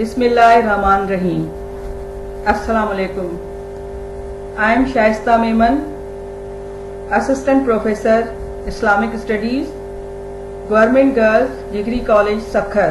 Bismillahirrahmanirrahim. Assalamu alaikum. I am Shaista Memon, Assistant Professor, Islamic Studies, Government Girls Degree College, Sakhar.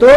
2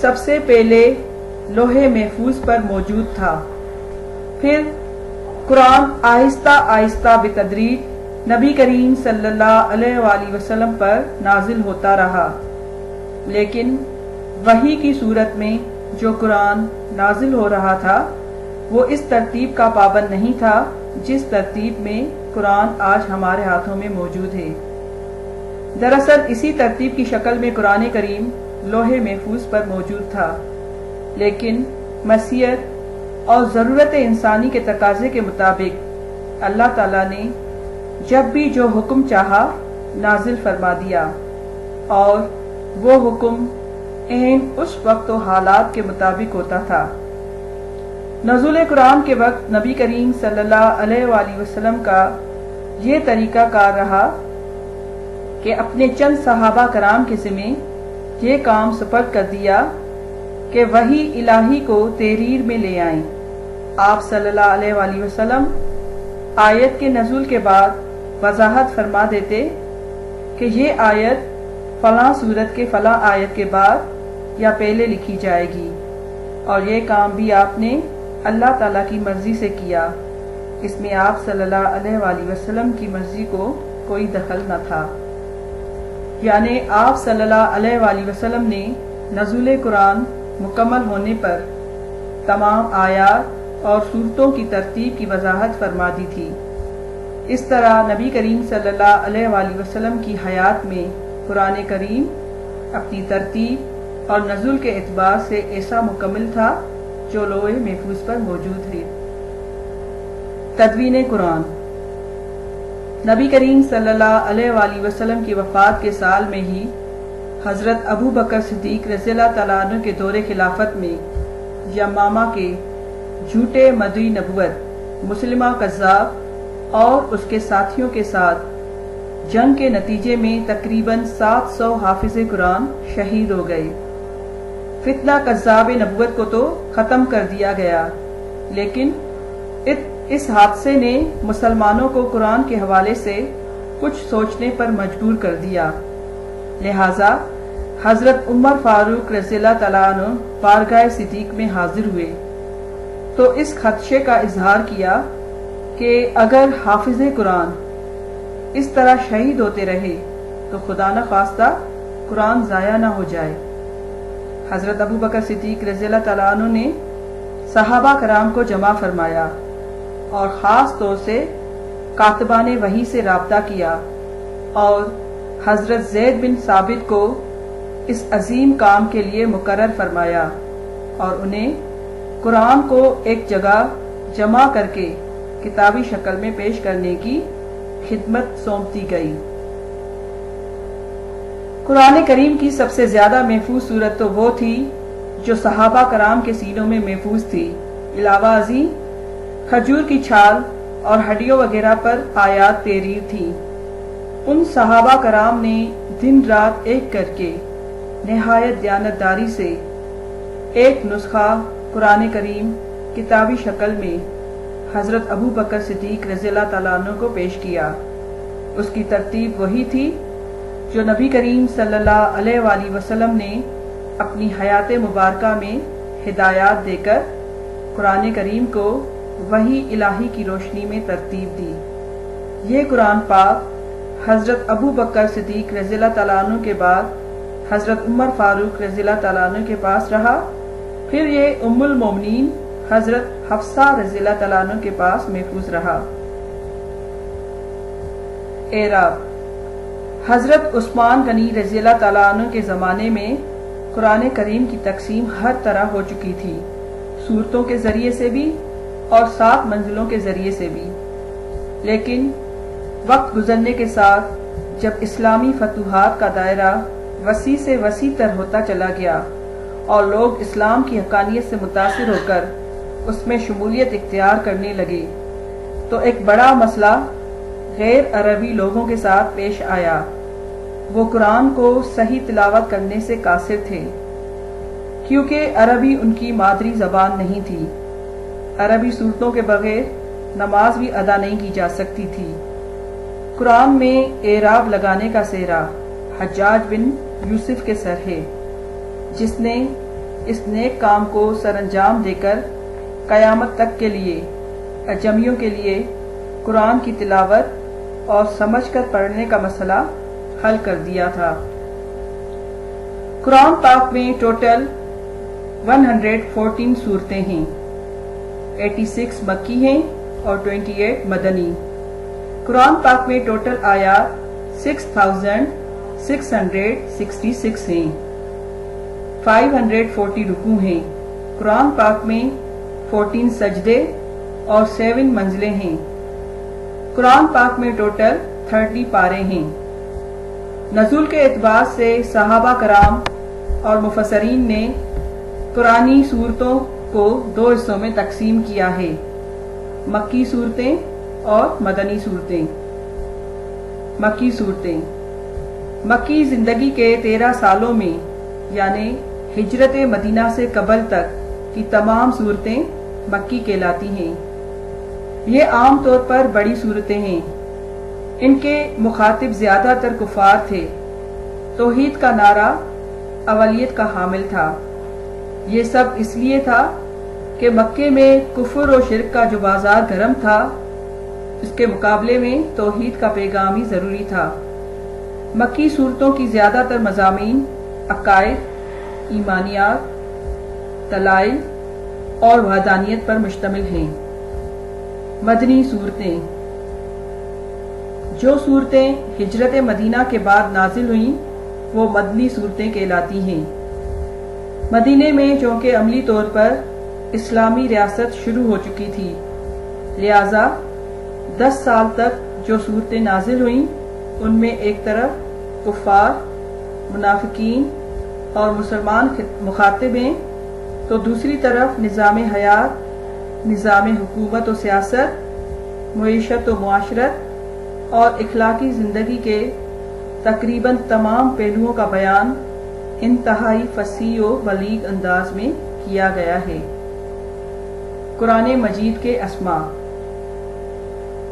سب سے پہلے لوح محفوظ پر موجود تھا۔ پھر قرآن آہستہ آہستہ بتدریج نبی کریم صلی اللہ علیہ وآلہ وسلم پر نازل ہوتا رہا، لیکن وحی کی صورت میں جو قرآن نازل ہو رہا تھا وہ اس ترتیب کا پابند نہیں تھا جس ترتیب میں قرآن آج ہمارے ہاتھوں میں موجود ہے۔ دراصل اسی ترتیب کی شکل میں قرآن کریم لوح محفوظ پر موجود تھا، لیکن مسیحت اور ضرورت انسانی کے تقاضے کے مطابق اللہ تعالیٰ نے جب بھی جو حکم چاہا نازل فرما دیا، اور وہ حکم عین اس وقت و حالات کے مطابق ہوتا تھا۔ نزول قرآن کے وقت نبی کریم صلی اللہ علیہ وآلہ وسلم کا یہ طریقہ کار رہا کہ اپنے چند صحابہ کرام کے ذمہ یہ کام سپرد کر دیا کہ وحی الہی کو تحریر میں لے آئیں۔ آپ صلی اللہ علیہ وآلہ وسلم آیت کے نزول کے بعد وضاحت فرما دیتے کہ یہ آیت فلاں سورت کے فلاں آیت کے بعد یا پہلے لکھی جائے گی، اور یہ کام بھی آپ نے اللہ تعالیٰ کی مرضی سے کیا، اس میں آپ صلی اللہ علیہ وآلہ وسلم کی مرضی کو کوئی دخل نہ تھا۔ یعنی آپ صلی اللہ علیہ وآلہ وسلم نے نزول قرآن مکمل ہونے پر تمام آیات اور سورتوں کی ترتیب کی وضاحت فرما دی تھی۔ اس طرح نبی کریم صلی اللہ علیہ وآلہ وسلم کی حیات میں قرآن کریم اپنی ترتیب اور نزول کے اعتبار سے ایسا مکمل تھا جو لوح محفوظ پر موجود ہے۔ تدوین قرآن۔ نبی کریم صلی اللہ علیہ وآلہ وسلم کی وفات کے سال میں ہی حضرت ابو بکر صدیق رضی اللہ تعالیٰ عنہ کے دور خلافت میں یمامہ کے جھوٹے مدعی نبوت مسلمہ کذاب اور اس کے ساتھیوں کے ساتھ جنگ کے نتیجے میں تقریباً 700 حافظ قرآن شہید ہو گئے۔ فتنہ کذاب نبوت کو تو ختم کر دیا گیا، لیکن اس حادثے نے مسلمانوں کو قرآن کے حوالے سے کچھ سوچنے پر مجبور کر دیا۔ لہٰذا حضرت عمر فاروق رضی اللہ تعالیٰ عنہ بارگاہ صدیق میں حاضر ہوئے تو اس خدشے کا اظہار کیا کہ اگر حافظ قرآن اس طرح شہید ہوتے رہے تو خدا نہ خواستہ قرآن ضائع نہ ہو جائے۔ حضرت ابو بکر صدیق رضی اللہ تعالیٰ عنہ نے صحابہ کرام کو جمع فرمایا اور خاص طور سے کاتبان وحی سے رابطہ کیا اور حضرت زید بن ثابت کو اس عظیم کام کے لیے مقرر فرمایا اور انہیں قرآن کو ایک جگہ جمع کر کے کتابی شکل میں پیش کرنے کی خدمت سونپ دی گئی۔ قرآن کریم کی سب سے زیادہ محفوظ صورت تو وہ تھی جو صحابہ کرام کے سینوں میں محفوظ تھی۔ علاوہ ازیں کھجور کی چھال اور ہڈیوں وغیرہ پر آیات تحریر تھی۔ ان صحابہ کرام نے دن رات ایک کر کے نہایت دیانتداری سے ایک نسخہ قرآن کریم کتابی شکل میں حضرت ابو بکر صدیق رضی اللہ تعالیٰ عنہ کو پیش کیا۔ اس کی ترتیب وہی تھی جو نبی کریم صلی اللہ علیہ وآلہ وسلم نے اپنی حیات مبارکہ میں ہدایات دے کر قرآن کریم کو وحی الہی کی روشنی میں ترتیب دی۔ یہ قرآن پاک حضرت ابو بکر صدیق رضی اللہ تعالیٰ عنہ کے بعد حضرت عمر فاروق رضی اللہ تعالیٰ عنہ کے پاس رہا، پھر یہ ام المومنین حضرت حفصہ رضی اللہ تعالیٰ عنہ کے پاس محفوظ رہا۔ اعراب۔ حضرت عثمان غنی رضی اللہ تعالیٰ عنہ کے زمانے میں قرآن کریم کی تقسیم ہر طرح ہو چکی تھی، سورتوں کے ذریعے سے بھی اور 7 منزلوں کے ذریعے سے بھی، لیکن وقت گزرنے کے ساتھ جب اسلامی فتوحات کا دائرہ وسیع سے وسیع تر ہوتا چلا گیا اور لوگ اسلام کی حقانیت سے متاثر ہو کر اس میں شمولیت اختیار کرنے لگے تو ایک بڑا مسئلہ غیر عربی لوگوں کے ساتھ پیش آیا۔ وہ قرآن کو صحیح تلاوت کرنے سے قاصر تھے کیونکہ عربی ان کی مادری زبان نہیں تھی۔ عربی صورتوں کے بغیر نماز بھی ادا نہیں کی جا سکتی تھی۔ قرآن میں اعراب لگانے کا سہرا حجاج بن یوسف کے سر ہے، جس نے اس نیک کام کو سر انجام دے کر قیامت تک کے لیے اجمیوں کے لیے قرآن کی تلاوت اور سمجھ کر پڑھنے کا مسئلہ حل کر دیا تھا۔ قرآن پاک میں ٹوٹل 114 صورتیں ہیں، 86 مکی ہیں اور 28 مدنی۔ قرآن پاک میں ٹوٹل آیات 6666 ہیں، 540 رکوع ہیں۔ قرآن پاک میں 14 سجدے اور 7 منزلیں ہیں۔ قرآن پاک میں ٹوٹل 30 پارے ہیں۔ نزول کے اعتبار سے صحابہ کرام اور مفسرین نے قرآنی صورتوں کو 2 حصوں میں تقسیم کیا ہے، مکی صورتیں اور مدنی صورتیں۔ مکی صورتیں مکی زندگی کے 13 سالوں میں یعنی ہجرت مدینہ سے قبل تک کی تمام صورتیں مکی کہلاتی ہیں۔ یہ عام طور پر بڑی صورتیں ہیں۔ ان کے مخاطب زیادہ تر کفار تھے۔ توحید کا نعرہ اولیت کا حامل تھا۔ یہ سب اس لیے تھا کہ مکے میں کفر و شرک کا جو بازار گرم تھا، اس کے مقابلے میں توحید کا پیغام ہی ضروری تھا۔ مکی صورتوں کی زیادہ تر مضامین عقائد، ایمانیات، دلائل اور وحدانیت پر مشتمل ہیں۔ مدنی صورتیں جو صورتیں ہجرت مدینہ کے بعد نازل ہوئیں وہ مدنی صورتیں کہلاتی ہیں۔ مدینے میں چونکہ عملی طور پر اسلامی ریاست شروع ہو چکی تھی، لہذا 10 سال تک جو صورتیں نازل ہوئیں ان میں ایک طرف کفار، منافقین اور مسلمان مخاطب ہیں تو دوسری طرف نظام حیات، نظام حکومت و سیاست، معیشت و معاشرت اور اخلاقی زندگی کے تقریباً تمام پہلوؤں کا بیان انتہائی فصیح و بلیغ انداز میں کیا گیا ہے۔ قرآن مجید کے اسماء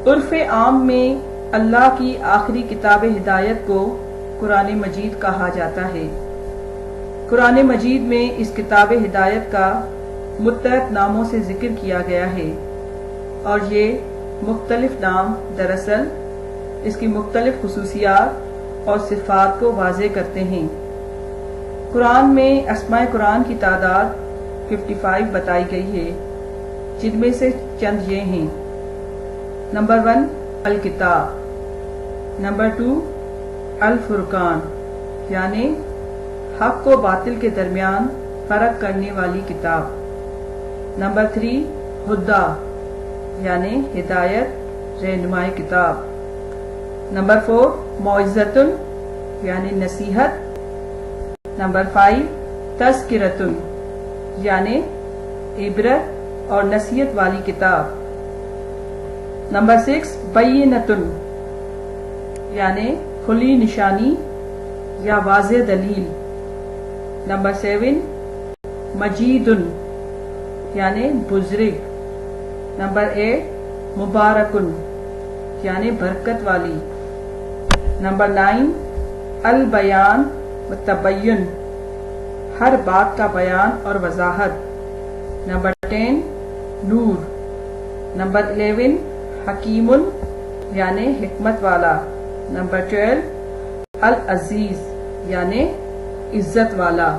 عرف عام میں اللہ کی آخری کتاب ہدایت کو قرآن مجید کہا جاتا ہے۔ قرآن مجید میں اس کتاب ہدایت کا متعدد ناموں سے ذکر کیا گیا ہے اور یہ مختلف نام دراصل اس کی مختلف خصوصیات اور صفات کو واضح کرتے ہیں۔ قرآن میں اسماء قرآن کی تعداد 55 بتائی گئی ہے، جن میں سے چند یہ ہیں: نمبر 1 الکتاب، نمبر 2 الفرقان یعنی حق و باطل کے درمیان فرق کرنے والی کتاب، نمبر 3 ہدیٰ یعنی ہدایت رہنمائی کتاب، نمبر 4 موعظۃ یعنی نصیحت، نمبر 5 تذکرۃ یعنی عبرت اور نصیحت والی کتاب، نمبر 6 بینۃ یعنی کھلی نشانی یا واضح دلیل، نمبر 7 مجید یعنی بزرگ، نمبر 8 مبارک یعنی برکت والی، نمبر 9 البیان و تبین ہر بات کا بیان اور وضاحت، نمبر 10 نور، نمبر 11 حکیم یعنی حکمت والا، نمبر 12 العزیز یعنی عزت والا۔